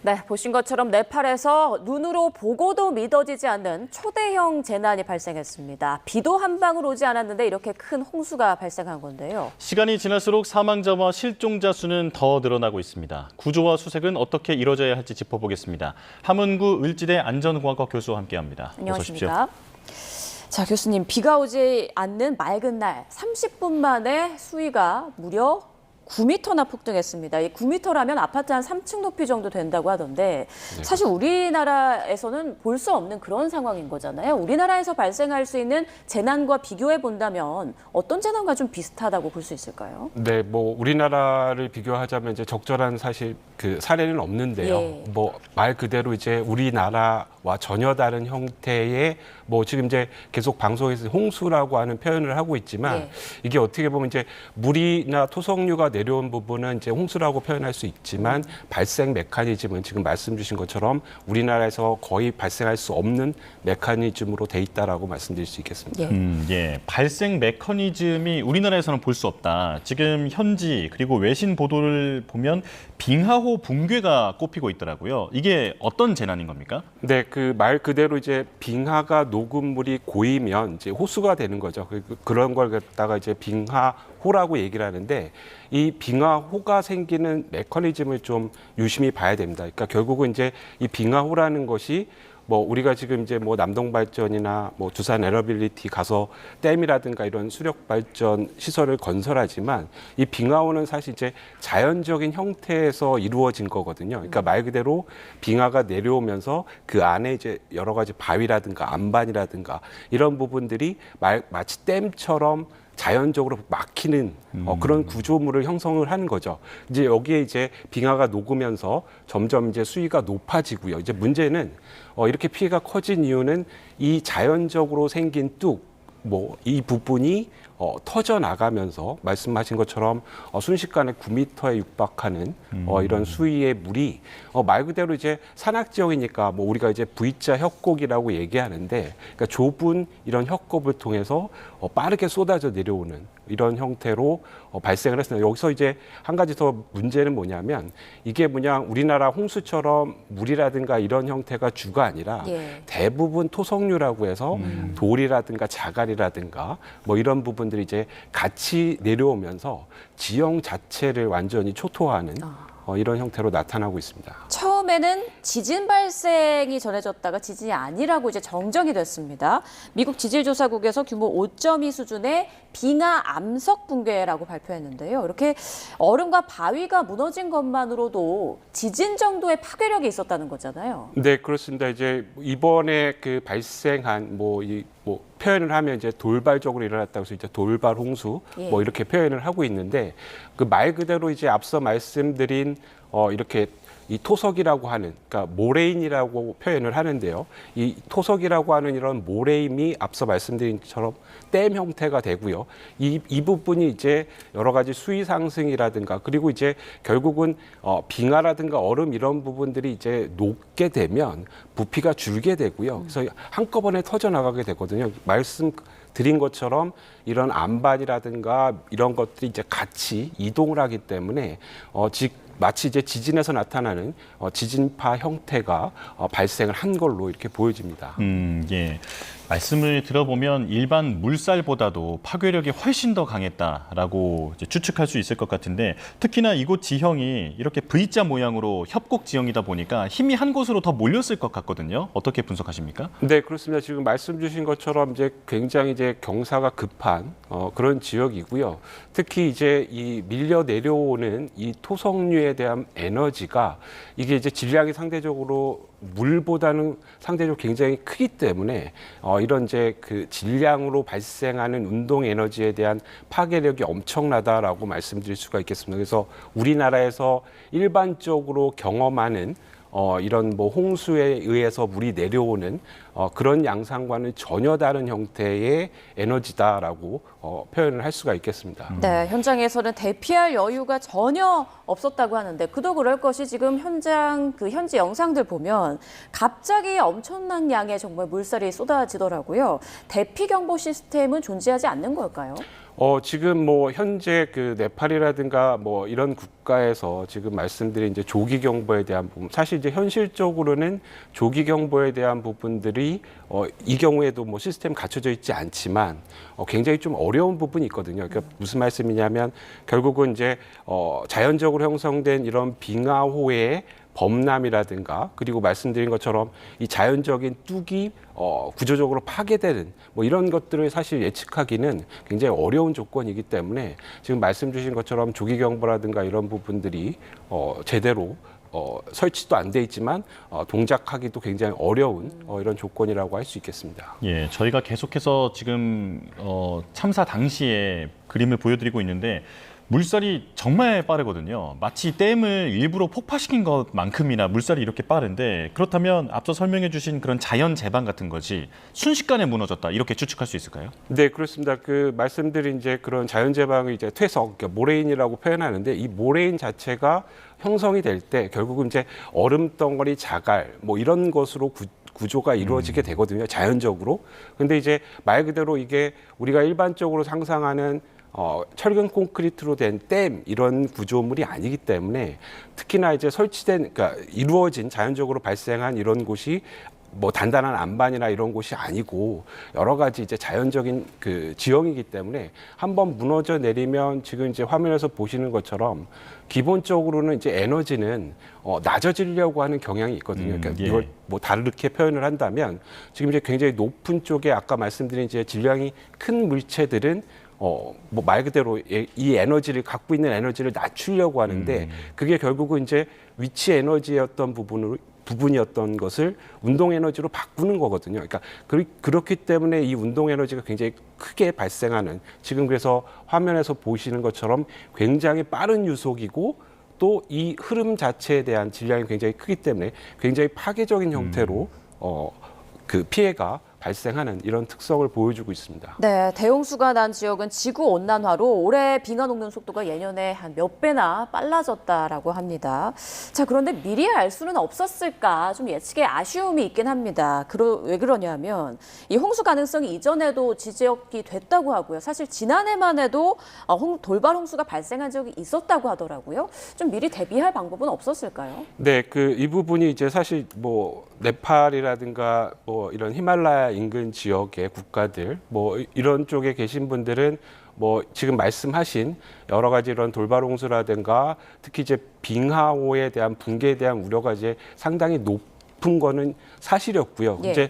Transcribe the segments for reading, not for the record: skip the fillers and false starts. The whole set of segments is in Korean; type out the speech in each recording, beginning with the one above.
네, 보신 것처럼 네팔에서 눈으로 보고도 믿어지지 않는 초대형 재난이 발생했습니다. 비도 한 방울 오지 않았는데 이렇게 큰 홍수가 발생한 건데요. 시간이 지날수록 사망자와 실종자 수는 더 늘어나고 있습니다. 구조와 수색은 어떻게 이뤄져야 할지 짚어보겠습니다. 함흥구 을지대 안전공학과 교수와 함께합니다. 안녕하십니까? 자, 교수님, 비가 오지 않는 맑은 날 30분 만에 수위가 무려 9m나 폭등했습니다. 이 9m라면 아파트 한 3층 높이 정도 된다고 하던데 사실 우리나라에서는 볼 수 없는 그런 상황인 거잖아요. 우리나라에서 발생할 수 있는 재난과 비교해 본다면 어떤 재난과 좀 비슷하다고 볼 수 있을까요? 네, 뭐 우리나라를 비교하자면 이제 적절한 사실 그 사례는 없는데요. 예. 뭐 말 그대로 이제 우리나라와 전혀 다른 형태의 뭐 지금 이제 계속 방송에서 홍수라고 하는 표현을 하고 있지만 예. 이게 어떻게 보면 이제 물이나 토성류가 내려온 부분은 이제 홍수라고 표현할 수 있지만 발생 메커니즘은 지금 말씀 주신 것처럼 우리나라에서 거의 발생할 수 없는 메커니즘으로 돼 있다라고 말씀드릴 수 있겠습니다. 예. 발생 메커니즘이 우리나라에서는 볼 수 없다. 지금 현지 그리고 외신 보도를 보면 빙하호 붕괴가 꼽히고 있더라고요. 이게 어떤 재난인 겁니까? 네, 그 말 그대로 이제 빙하가 녹은 물이 고이면 이제 호수가 되는 거죠. 그런 걸 갖다가 이제 빙하호라고 얘기를 하는데 이 빙하호가 생기는 메커니즘을 좀 유심히 봐야 됩니다. 그러니까 결국은 이제 이 빙하호라는 것이 뭐 우리가 지금 이제 뭐 남동발전이나 뭐 두산 에너빌리티 가서 댐이라든가 이런 수력 발전 시설을 건설하지만 이 빙하호는 사실 이제 자연적인 형태에서 이루어진 거거든요. 그러니까 말 그대로 빙하가 내려오면서 그 안에 이제 여러 가지 바위라든가 안반이라든가 이런 부분들이 마치 댐처럼 자연적으로 막히는 그런 구조물을 형성을 하는 거죠. 이제 여기에 이제 빙하가 녹으면서 점점 이제 수위가 높아지고요. 이제 문제는 이렇게 피해가 커진 이유는 이 자연적으로 생긴 이 부분이 터져 나가면서 말씀하신 것처럼 순식간에 9m에 육박하는 이런 수위의 물이 말 그대로 이제 산악 지역이니까 뭐 우리가 이제 V자 협곡이라고 얘기하는데 그러니까 좁은 이런 협곡을 통해서 빠르게 쏟아져 내려오는 이런 형태로 발생을 했습니다. 여기서 이제 한 가지 더 문제는 뭐냐면 이게 그냥 우리나라 홍수처럼 물이라든가 이런 형태가 주가 아니라 예. 대부분 토성류라고 해서 돌이라든가 자갈이라든가 뭐 이런 부분들이 이제 같이 내려오면서 지형 자체를 완전히 초토화하는 이런 형태로 나타나고 있습니다. 처음에는 지진 발생이 전해졌다가 지진이 아니라고 이제 정정이 됐습니다. 미국 지질조사국에서 규모 5.2 수준의 빙하 암석 붕괴라고 발표했는데요. 이렇게 얼음과 바위가 무너진 것만으로도 지진 정도의 파괴력이 있었다는 거잖아요. 네, 그렇습니다. 이제 이번에 그 발생한 표현을 하면 이제 돌발적으로 일어났다고 해서 이제 돌발 홍수 예. 뭐 이렇게 표현을 하고 있는데 그 말 그대로 이제 앞서 말씀드린 이렇게 이 토석이라고 하는, 그러니까 모레인이라고 표현을 하는데요. 이 토석이라고 하는 이런 모레임이 앞서 말씀드린 것처럼 댐 형태가 되고요. 이 부분이 이제 여러 가지 수위 상승이라든가 그리고 이제 결국은 빙하라든가 얼음 이런 부분들이 이제 녹게 되면 부피가 줄게 되고요. 그래서 한꺼번에 터져 나가게 되거든요. 말씀드린 것처럼 이런 안반이라든가 이런 것들이 이제 같이 이동을 하기 때문에 마치 이제 지진에서 나타나는 지진파 형태가 발생을 한 걸로 이렇게 보여집니다. 예. 말씀을 들어보면 일반 물살보다도 파괴력이 훨씬 더 강했다라고 이제 추측할 수 있을 것 같은데 특히나 이곳 지형이 이렇게 V자 모양으로 협곡 지형이다 보니까 힘이 한 곳으로 더 몰렸을 것 같거든요. 어떻게 분석하십니까? 네, 그렇습니다. 지금 말씀 주신 것처럼 이제 굉장히 이제 경사가 급한 그런 지역이고요. 특히 이제 이 밀려 내려오는 이 토성류에 대한 에너지가 이게 이제 질량이 상대적으로 물보다는 상대적으로 굉장히 크기 때문에 이런 이제 그 질량으로 발생하는 운동 에너지에 대한 파괴력이 엄청나다라고 말씀드릴 수가 있겠습니다. 그래서 우리나라에서 일반적으로 경험하는 이런 뭐 홍수에 의해서 물이 내려오는 그런 양상과는 전혀 다른 형태의 에너지다라고 표현을 할 수가 있겠습니다. 네, 현장에서는 대피할 여유가 전혀 없었다고 하는데 그도 그럴 것이 지금 현지 영상들 보면 갑자기 엄청난 양의 정말 물살이 쏟아지더라고요. 대피 경보 시스템은 존재하지 않는 걸까요? 지금 뭐 현재 그 네팔이라든가 뭐 이런 국가에서 지금 말씀드린 이제 조기 경보에 대한 부분, 사실 이제 현실적으로는 조기 경보에 대한 부분들이 이 경우에도 뭐 시스템 갖춰져 있지 않지만 굉장히 좀 어려운 부분이 있거든요. 그러니까 무슨 말씀이냐면 결국은 이제 자연적으로 형성된 이런 빙하호의 범람이라든가 그리고 말씀드린 것처럼 이 자연적인 뚝이 구조적으로 파괴되는 뭐 이런 것들을 사실 예측하기는 굉장히 어려운 조건이기 때문에 지금 말씀 주신 것처럼 조기 경보라든가 이런 부분들이 제대로 설치도 안 돼 있지만 동작하기도 굉장히 어려운 이런 조건이라고 할 수 있겠습니다. 예, 저희가 계속해서 지금 참사 당시에 그림을 보여드리고 있는데 물살이 정말 빠르거든요. 마치 댐을 일부러 폭파시킨 것만큼이나 물살이 이렇게 빠른데 그렇다면 앞서 설명해 주신 그런 자연 재방 같은 것이 순식간에 무너졌다 이렇게 추측할 수 있을까요? 네, 그렇습니다. 그 말씀드린 이제 그런 자연 재방을 이제 퇴석, 그러니까 모레인이라고 표현하는데 이 모레인 자체가 형성이 될 때 결국은 이제 얼음 덩어리 자갈 뭐 이런 것으로 구조가 이루어지게 되거든요. 자연적으로. 근데 이제 말 그대로 이게 우리가 일반적으로 상상하는 철근 콘크리트로 된 댐 이런 구조물이 아니기 때문에 특히나 이제 설치된 그러니까 이루어진 자연적으로 발생한 이런 곳이 뭐 단단한 안반이나 이런 곳이 아니고 여러 가지 이제 자연적인 그 지형이기 때문에 한번 무너져 내리면 지금 이제 화면에서 보시는 것처럼 기본적으로는 이제 에너지는 낮아지려고 하는 경향이 있거든요. 그러니까 예. 이걸 뭐 다르게 표현을 한다면 지금 이제 굉장히 높은 쪽에 아까 말씀드린 이제 질량이 큰 물체들은 뭐 말 그대로 이 에너지를 갖고 있는 에너지를 낮추려고 하는데 그게 결국은 이제 위치 에너지였던 부분이었던 것을 운동 에너지로 바꾸는 거거든요. 그러니까 그렇기 때문에 이 운동 에너지가 굉장히 크게 발생하는 지금 그래서 화면에서 보시는 것처럼 굉장히 빠른 유속이고 또 이 흐름 자체에 대한 질량이 굉장히 크기 때문에 굉장히 파괴적인 형태로 그 피해가 발생하는 이런 특성을 보여주고 있습니다. 네, 대홍수가 난 지역은 지구 온난화로 올해 빙하 녹는 속도가 예년에 한 몇 배나 빨라졌다라고 합니다. 자, 그런데 미리 알 수는 없었을까? 좀 예측에 아쉬움이 있긴 합니다. 왜 그러냐면 이 홍수 가능성이 이전에도 지적이 됐다고 하고요. 사실 지난해만 해도 돌발 홍수가 발생한 적이 있었다고 하더라고요. 좀 미리 대비할 방법은 없었을까요? 네, 이 부분이 이제 사실 뭐 네팔이라든가 뭐 이런 히말라야 인근 지역의 국가들 뭐 이런 쪽에 계신 분들은 뭐 지금 말씀하신 여러 가지 이런 돌발 홍수라든가 특히 이제 빙하호에 대한 붕괴에 대한 우려가 이제 상당히 높은 거는 사실이었고요. 예. 이제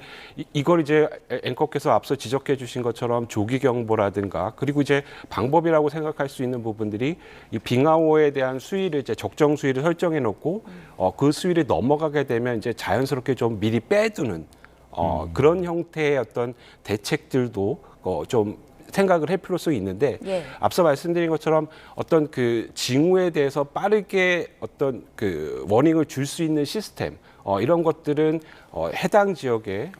이걸 이제 앵커께서 앞서 지적해 주신 것처럼 조기 경보라든가 그리고 이제 방법이라고 생각할 수 있는 부분들이 이 빙하호에 대한 수위를 이제 적정 수위를 설정해 놓고 그 수위를 넘어가게 되면 이제 자연스럽게 좀 미리 빼두는 그런 형태의 어떤 대책들도 좀 생각을 할 필요성이 있는데 예. 앞서 말씀드린 것처럼 어떤 그 징후에 대해서 빠르게 어떤 그 워닝을 줄 수 있는 시스템 이런 것들은 해당 지역에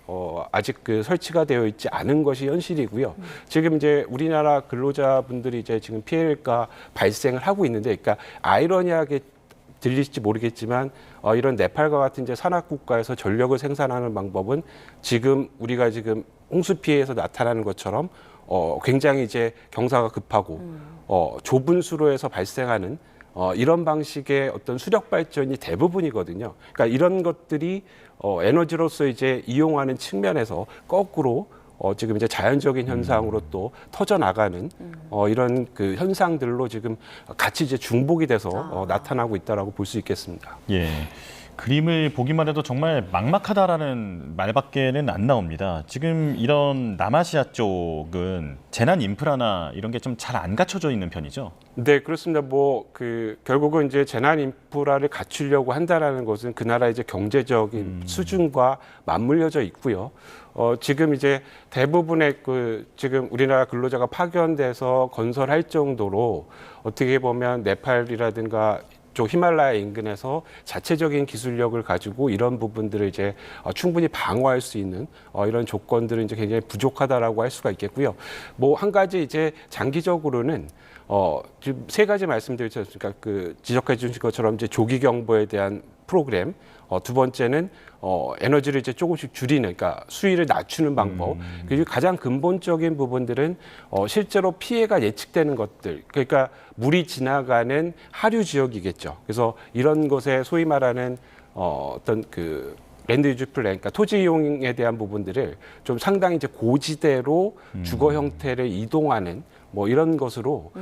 아직 그 설치가 되어 있지 않은 것이 현실이고요. 지금 이제 우리나라 근로자분들이 이제 지금 피해가 발생을 하고 있는데, 그러니까 아이러니하게 들릴지 모르겠지만 이런 네팔과 같은 이제 산악 국가에서 전력을 생산하는 방법은 지금 우리가 지금 홍수 피해에서 나타나는 것처럼 굉장히 이제 경사가 급하고 좁은 수로에서 발생하는 이런 방식의 어떤 수력 발전이 대부분이거든요. 그러니까 이런 것들이 에너지로서 이제 이용하는 측면에서 거꾸로 지금 이제 자연적인 현상으로 또 터져 나가는 이런 그 현상들로 지금 같이 이제 중복이 돼서 나타나고 있다라고 볼 수 있겠습니다. 예. 그림을 보기만 해도 정말 막막하다라는 말밖에는 안 나옵니다. 지금 이런 남아시아 쪽은 재난 인프라나 이런 게 좀 잘 안 갖춰져 있는 편이죠? 네, 그렇습니다. 결국은 이제 재난 인프라를 갖추려고 한다라는 것은 그 나라의 이제 경제적인 수준과 맞물려져 있고요. 지금 이제 대부분의 지금 우리나라 근로자가 파견돼서 건설할 정도로 어떻게 보면 네팔이라든가 쪽 히말라야 인근에서 자체적인 기술력을 가지고 이런 부분들을 이제 충분히 방어할 수 있는 이런 조건들은 이제 굉장히 부족하다라고 할 수가 있겠고요. 한 가지 이제 장기적으로는 지금 세 가지 말씀드렸지 않습니까? 지적해 주신 것처럼 이제 조기 경보에 대한 프로그램, 두 번째는 에너지를 이제 조금씩 줄이는, 그러니까 수위를 낮추는 방법. 그리고 가장 근본적인 부분들은 실제로 피해가 예측되는 것들. 그러니까 물이 지나가는 하류 지역이겠죠. 그래서 이런 것에 소위 말하는 어떤 그 랜드 유즈 플랜, 그러니까 토지 이용에 대한 부분들을 좀 상당히 이제 고지대로 주거 형태를 이동하는 뭐 이런 것으로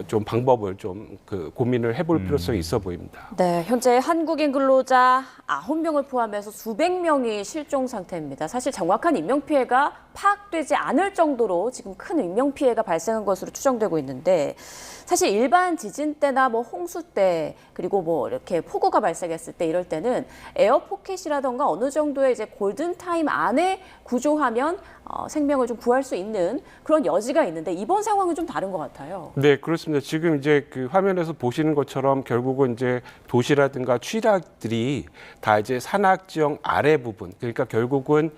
좀 방법을 좀 그 고민을 해볼 필요성이 있어 보입니다. 네, 현재 한국인 근로자 9명을 포함해서 수백 명이 실종 상태입니다. 사실 정확한 인명피해가 파악되지 않을 정도로 지금 큰 인명피해가 발생한 것으로 추정되고 있는데 사실 일반 지진 때나 뭐 홍수 때 그리고 뭐 이렇게 폭우가 발생했을 때 이럴 때는 에어포켓이라던가 어느 정도의 이제 골든타임 안에 구조하면 생명을 좀 구할 수 있는 그런 여지가 있는데 이번 상황은 좀 다른 것 같아요. 네, 그렇습니다. 지금 이제 그 화면에서 보시는 것처럼 결국은 이제 도시라든가 취락들이 다 이제 산악 지역 아래 부분, 그러니까 결국은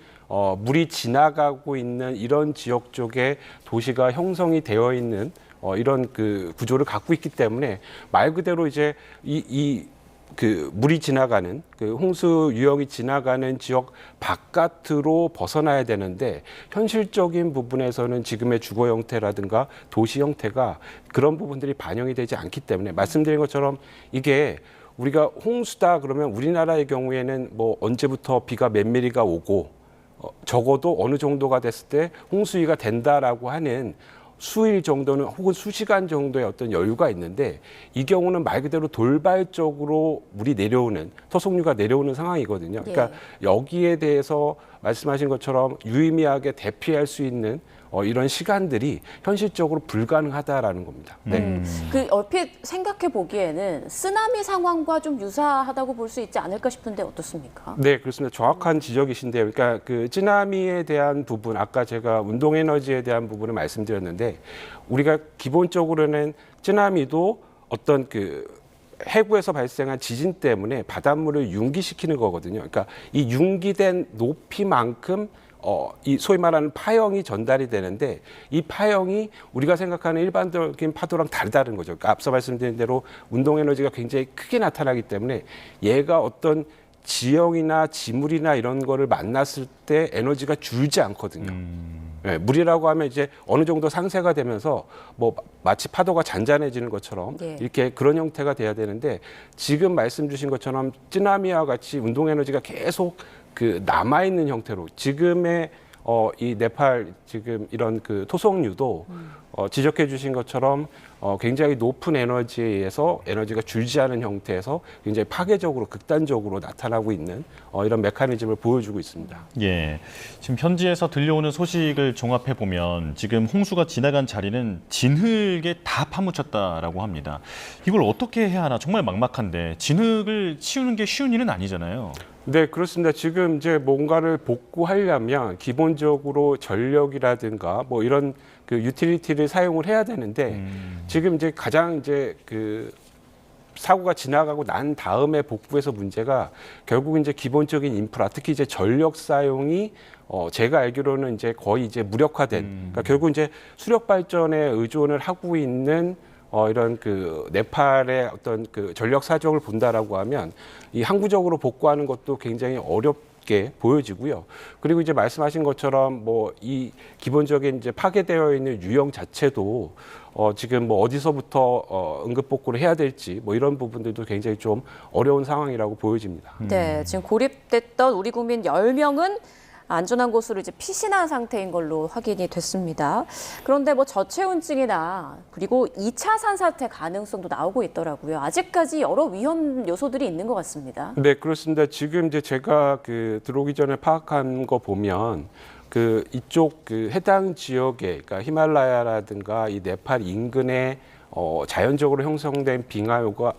물이 지나가고 있는 이런 지역 쪽에 도시가 형성이 되어 있는 이런 그 구조를 갖고 있기 때문에 말 그대로 이제 그 물이 지나가는 그 홍수 유형이 지나가는 지역 바깥으로 벗어나야 되는데 현실적인 부분에서는 지금의 주거 형태라든가 도시 형태가 그런 부분들이 반영이 되지 않기 때문에 말씀드린 것처럼 이게 우리가 홍수다 그러면 우리나라의 경우에는 뭐 언제부터 비가 몇 미리가 오고 적어도 어느 정도가 됐을 때 홍수위가 된다라고 하는 수일 정도는 혹은 수시간 정도의 어떤 여유가 있는데 이 경우는 말 그대로 돌발적으로 물이 내려오는 토속류가 내려오는 상황이거든요. 그러니까 여기에 대해서 말씀하신 것처럼 유의미하게 대피할 수 있는 이런 시간들이 현실적으로 불가능하다라는 겁니다. 네. 그 얼핏 생각해 보기에는 쓰나미 상황과 좀 유사하다고 볼 수 있지 않을까 싶은데 어떻습니까? 네, 그렇습니다. 정확한 지적이신데요. 그러니까 그 쓰나미에 대한 부분, 아까 제가 운동 에너지에 대한 부분을 말씀드렸는데 우리가 기본적으로는 쓰나미도 어떤 그 해구에서 발생한 지진 때문에 바닷물을 융기시키는 거거든요. 그러니까 이 융기된 높이만큼 이 소위 말하는 파형이 전달이 되는데 이 파형이 우리가 생각하는 일반적인 파도랑 다르다는 거죠. 그러니까 앞서 말씀드린 대로 운동 에너지가 굉장히 크게 나타나기 때문에 얘가 어떤 지형이나 지물이나 이런 거를 만났을 때 에너지가 줄지 않거든요. 네, 물이라고 하면 이제 어느 정도 상세가 되면서 뭐 마치 파도가 잔잔해지는 것처럼 이렇게 그런 형태가 돼야 되는데 지금 말씀 주신 것처럼 쓰나미와 같이 운동 에너지가 계속 그 남아 있는 형태로 지금의 이 네팔 지금 이런 그 토속류도 지적해 주신 것처럼 굉장히 높은 에너지에 의해서 에너지가 줄지 않은 형태에서 굉장히 파괴적으로 극단적으로 나타나고 있는 이런 메커니즘을 보여주고 있습니다. 예, 지금 현지에서 들려오는 소식을 종합해 보면 지금 홍수가 지나간 자리는 진흙에 다 파묻혔다라고 합니다. 이걸 어떻게 해야 하나 정말 막막한데 진흙을 치우는 게 쉬운 일은 아니잖아요. 네, 그렇습니다. 지금 이제 뭔가를 복구하려면 기본적으로 전력이라든가 뭐 이런 그 유틸리티를 사용을 해야 되는데 지금 이제 가장 이제 그 사고가 지나가고 난 다음에 복구해서 문제가 결국 이제 기본적인 인프라, 특히 이제 전력 사용이 제가 알기로는 이제 거의 이제 무력화된, 그러니까 결국 이제 수력 발전에 의존을 하고 있는 이런 그 네팔의 어떤 그 전력 사정을 본다라고 하면 이 항구적으로 복구하는 것도 굉장히 어렵게 보여지고요. 그리고 이제 말씀하신 것처럼 뭐 이 기본적인 이제 파괴되어 있는 유형 자체도 지금 뭐 어디서부터 응급 복구를 해야 될지 뭐 이런 부분들도 굉장히 좀 어려운 상황이라고 보여집니다. 네, 지금 고립됐던 우리 국민 10명은 안전한 곳으로 이제 피신한 상태인 걸로 확인이 됐습니다. 그런데 뭐 저체온증이나 그리고 2차 산사태 가능성도 나오고 있더라고요. 아직까지 여러 위험 요소들이 있는 것 같습니다. 네, 그렇습니다. 지금 이제 제가 그 들어오기 전에 파악한 거 보면 그 이쪽 그 해당 지역에 그러니까 히말라야라든가 이 네팔 인근에 자연적으로 형성된 빙하호가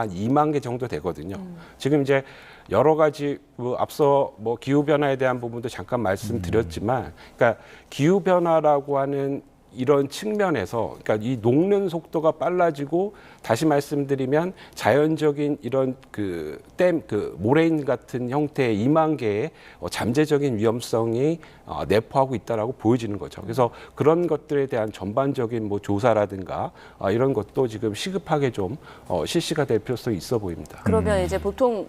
한 2만 개 정도 되거든요. 지금 이제 여러 가지 뭐 앞서 뭐 기후 변화에 대한 부분도 잠깐 말씀드렸지만, 그러니까 기후 변화라고 하는 이런 측면에서 그러니까 이 녹는 속도가 빨라지고 다시 말씀드리면 자연적인 이런 그 댐, 그 모래인 같은 형태의 2만 개의 잠재적인 위험성이 내포하고 있다라고 보여지는 거죠. 그래서 그런 것들에 대한 전반적인 뭐 조사라든가 이런 것도 지금 시급하게 좀 실시가 될 필요성이 있어 보입니다. 그러면 이제 보통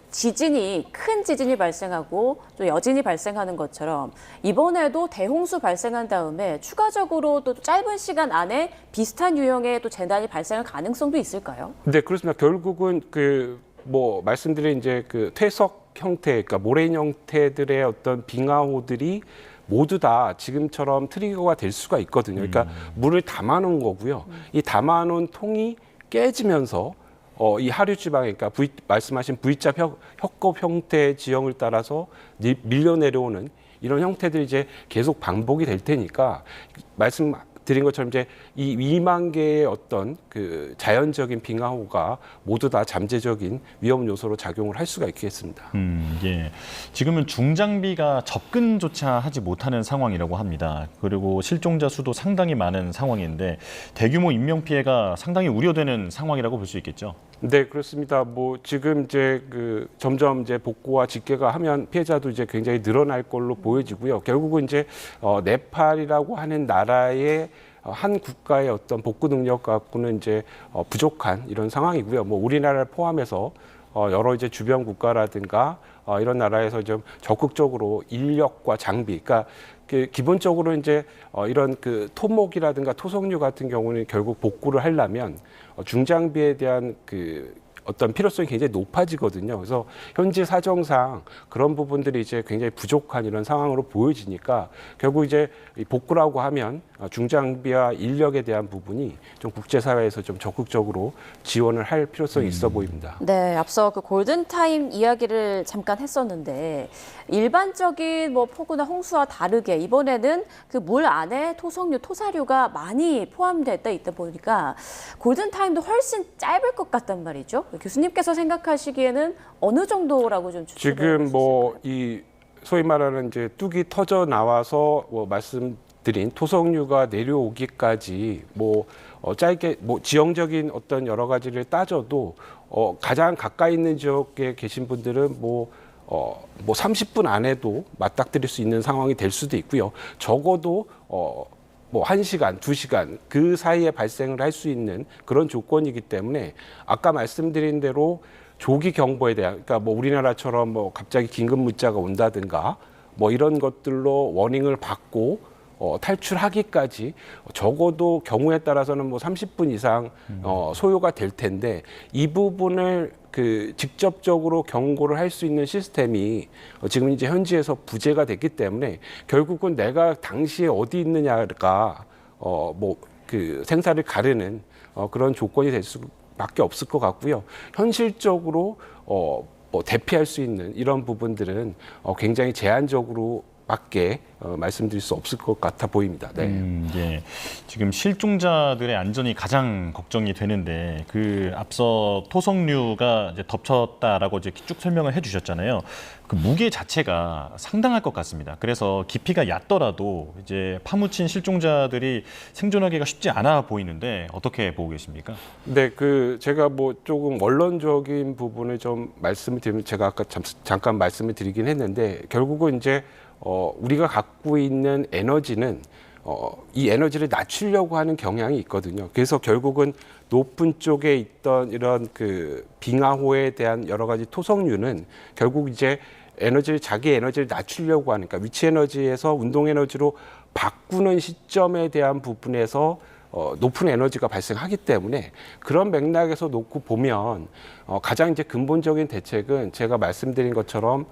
큰 지진이 발생하고 또 여진이 발생하는 것처럼 이번에도 대홍수 발생한 다음에 추가적으로 또 짧은 시간 안에 비슷한 유형의 또 재난이 발생할 가능성도 있을까요? 네, 그렇습니다. 결국은 그 뭐 말씀드린 이제 그 퇴석 형태, 그러니까 모래인 형태들의 어떤 빙하호들이 모두 다 지금처럼 트리거가 될 수가 있거든요. 그러니까 물을 담아놓은 거고요. 이 담아놓은 통이 깨지면서 이 하류 지방에, 그러니까 말씀하신 V자 협곡 형태의 지형을 따라서 밀려 내려오는 이런 형태들이 이제 계속 반복이 될 테니까 말씀드린 것처럼 이제 이 2만 개의 어떤 그 자연적인 빙하호가 모두 다 잠재적인 위험 요소로 작용을 할 수가 있겠습니다. 예. 지금은 중장비가 접근조차 하지 못하는 상황이라고 합니다. 그리고 실종자 수도 상당히 많은 상황인데 대규모 인명 피해가 상당히 우려되는 상황이라고 볼 수 있겠죠. 네, 그렇습니다. 뭐 지금 이제 그 점점 이제 복구와 집계가 하면 피해자도 이제 굉장히 늘어날 걸로 보여지고요. 결국은 이제 네팔이라고 하는 나라의 한 국가의 어떤 복구 능력 갖고는 이제 부족한 이런 상황이고요. 뭐 우리나라를 포함해서 여러 이제 주변 국가라든가 이런 나라에서 좀 적극적으로 인력과 장비, 그러니까 기본적으로 이제 이런 그 토목이라든가 토속류 같은 경우는 결국 복구를 하려면 중장비에 대한 그 어떤 필요성이 굉장히 높아지거든요. 그래서 현재 사정상 그런 부분들이 이제 굉장히 부족한 이런 상황으로 보여지니까 결국 이제 복구라고 하면 중장비와 인력에 대한 부분이 좀 국제사회에서 좀 적극적으로 지원을 할 필요성이 있어 보입니다. 네, 앞서 그 골든타임 이야기를 잠깐 했었는데 일반적인 뭐 폭우나 홍수와 다르게 이번에는 그 물 안에 토속류, 토사류가 많이 포함되어 있다 보니까 골든타임도 훨씬 짧을 것 같단 말이죠. 교수님께서 생각하시기에는 어느 정도라고 좀 추측을 지금 뭐 이 소위 말하는 이제 뚝이 터져 나와서 뭐 말씀드린 토속류가 내려오기까지 뭐 짧게 뭐 지형적인 어떤 여러 가지를 따져도 가장 가까이 있는 지역에 계신 분들은 뭐 30분 안에도 맞닥뜨릴 수 있는 상황이 될 수도 있고요. 적어도 뭐 1시간, 2시간 그 사이에 발생을 할 수 있는 그런 조건이기 때문에 아까 말씀드린 대로 조기 경보에 대한, 그러니까 뭐 우리나라처럼 뭐 갑자기 긴급 문자가 온다든가 뭐 이런 것들로 워닝을 받고 탈출하기까지 적어도 경우에 따라서는 뭐 30분 이상 소요가 될 텐데 이 부분을 그 직접적으로 경고를 할 수 있는 시스템이 지금 이제 현지에서 부재가 됐기 때문에 결국은 내가 당시에 어디 있느냐가 뭐 그 생사를 가르는 그런 조건이 될 수밖에 없을 것 같고요. 현실적으로 뭐 대피할 수 있는 이런 부분들은 굉장히 제한적으로 밖에 말씀드릴 수 없을 것 같아 보입니다. 네. 예. 지금 실종자들의 안전이 가장 걱정이 되는데 그 앞서 토속류가 이제 덮쳤다라고 이제 쭉 설명을 해주셨잖아요. 그 무게 자체가 상당할 것 같습니다. 그래서 깊이가 얕더라도 이제 파묻힌 실종자들이 생존하기가 쉽지 않아 보이는데 어떻게 보고 계십니까? 네, 그 제가 뭐 조금 원론적인 부분을 좀 말씀을 드리면 제가 아까 잠깐 말씀을 드리긴 했는데 결국은 이제 우리가 갖고 있는 에너지는 이 에너지를 낮추려고 하는 경향이 있거든요. 그래서 결국은 높은 쪽에 있던 이런 그 빙하호에 대한 여러 가지 토속류는 결국 이제 자기 에너지를 낮추려고 하니까 위치 에너지에서 운동 에너지로 바꾸는 시점에 대한 부분에서 높은 에너지가 발생하기 때문에 그런 맥락에서 놓고 보면 가장 이제 근본적인 대책은 제가 말씀드린 것처럼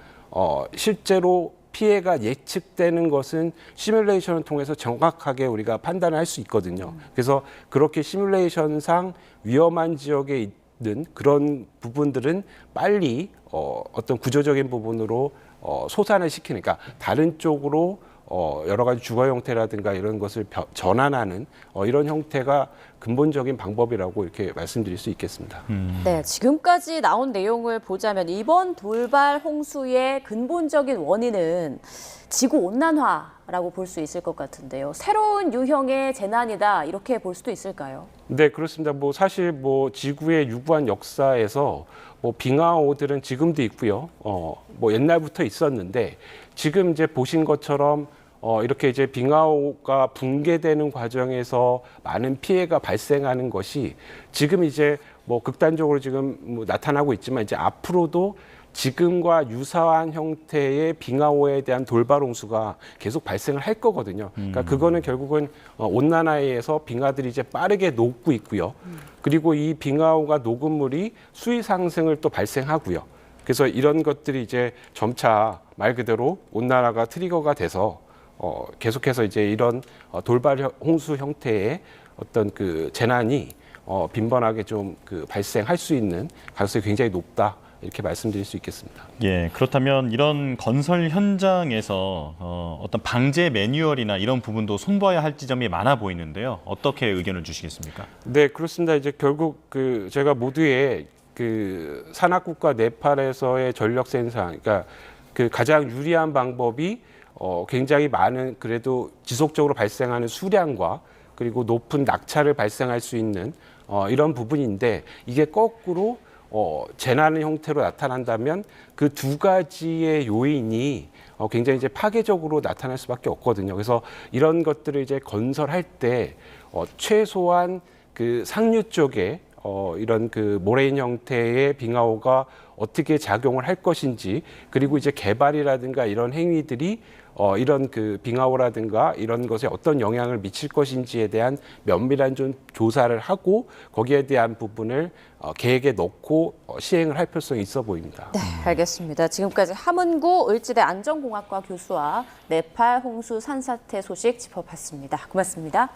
실제로 피해가 예측되는 것은 시뮬레이션을 통해서 정확하게 우리가 판단을 할 수 있거든요. 그래서 그렇게 시뮬레이션상 위험한 지역에 있는 그런 부분들은 빨리 어떤 구조적인 부분으로 소산을 시키는, 그러니까 다른 쪽으로 여러 가지 주거 형태라든가 이런 것을 전환하는 이런 형태가 근본적인 방법이라고 이렇게 말씀드릴 수 있겠습니다. 네, 지금까지 나온 내용을 보자면 이번 돌발 홍수의 근본적인 원인은 지구 온난화라고 볼 수 있을 것 같은데요. 새로운 유형의 재난이다 이렇게 볼 수도 있을까요? 네, 그렇습니다. 뭐 사실 뭐 지구의 유구한 역사에서 뭐 빙하호들은 지금도 있고요. 뭐 옛날부터 있었는데 지금 이제 보신 것처럼 이렇게 이제 빙하호가 붕괴되는 과정에서 많은 피해가 발생하는 것이 지금 이제 뭐 극단적으로 지금 뭐 나타나고 있지만 이제 앞으로도 지금과 유사한 형태의 빙하호에 대한 돌발 홍수가 계속 발생을 할 거거든요. 그러니까 그거는 결국은 온난화에 의해서 빙하들이 이제 빠르게 녹고 있고요. 그리고 이 빙하호가 녹은 물이 수위 상승을 또 발생하고요. 그래서 이런 것들이 이제 점차 말 그대로 온난화가 트리거가 돼서 계속해서 이제 이런 돌발 홍수 형태의 어떤 그 재난이 빈번하게 좀 그 발생할 수 있는 가능성이 굉장히 높다. 이렇게 말씀드릴 수 있겠습니다. 예, 그렇다면 이런 건설 현장에서 어떤 방제 매뉴얼이나 이런 부분도 손봐야 할 지점이 많아 보이는데요. 어떻게 의견을 주시겠습니까? 네, 그렇습니다. 이제 결국 그 제가 모두의 그 산악국가 네팔에서의 전력 생산, 그러니까 그 가장 유리한 방법이 굉장히 많은 그래도 지속적으로 발생하는 수량과 그리고 높은 낙차를 발생할 수 있는 이런 부분인데 이게 거꾸로 재난의 형태로 나타난다면 그 두 가지의 요인이 굉장히 이제 파괴적으로 나타날 수밖에 없거든요. 그래서 이런 것들을 이제 건설할 때 최소한 그 상류 쪽에 이런 그 모래인 형태의 빙하호가 어떻게 작용을 할 것인지 그리고 이제 개발이라든가 이런 행위들이 이런 그 빙하호라든가 이런 것에 어떤 영향을 미칠 것인지에 대한 면밀한 좀 조사를 하고 거기에 대한 부분을 계획에 넣고 시행을 할 필요성이 있어 보입니다. 네, 알겠습니다. 지금까지 함은구 을지대 안전공학과 교수와 네팔 홍수 산사태 소식 짚어봤습니다. 고맙습니다.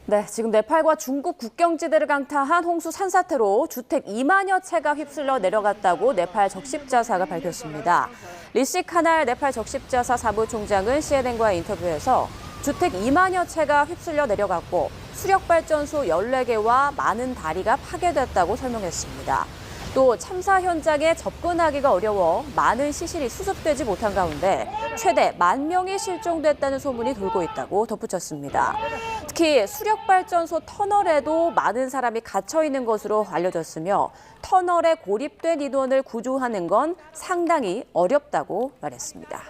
네, 지금 네팔과 중국 국경지대를 강타한 홍수 산사태로 주택 2만여 채가 휩쓸려 내려갔다고 네팔 적십자사가 밝혔습니다. 리시 카날 네팔 적십자사 사무총장은 CNN과의 인터뷰에서 주택 2만여 채가 휩쓸려 내려갔고 수력발전소 14개와 많은 다리가 파괴됐다고 설명했습니다. 또 참사 현장에 접근하기가 어려워 많은 시신이 수습되지 못한 가운데 최대 10,000명이 실종됐다는 소문이 돌고 있다고 덧붙였습니다. 특히 수력발전소 터널에도 많은 사람이 갇혀 있는 것으로 알려졌으며 터널에 고립된 인원을 구조하는 건 상당히 어렵다고 말했습니다.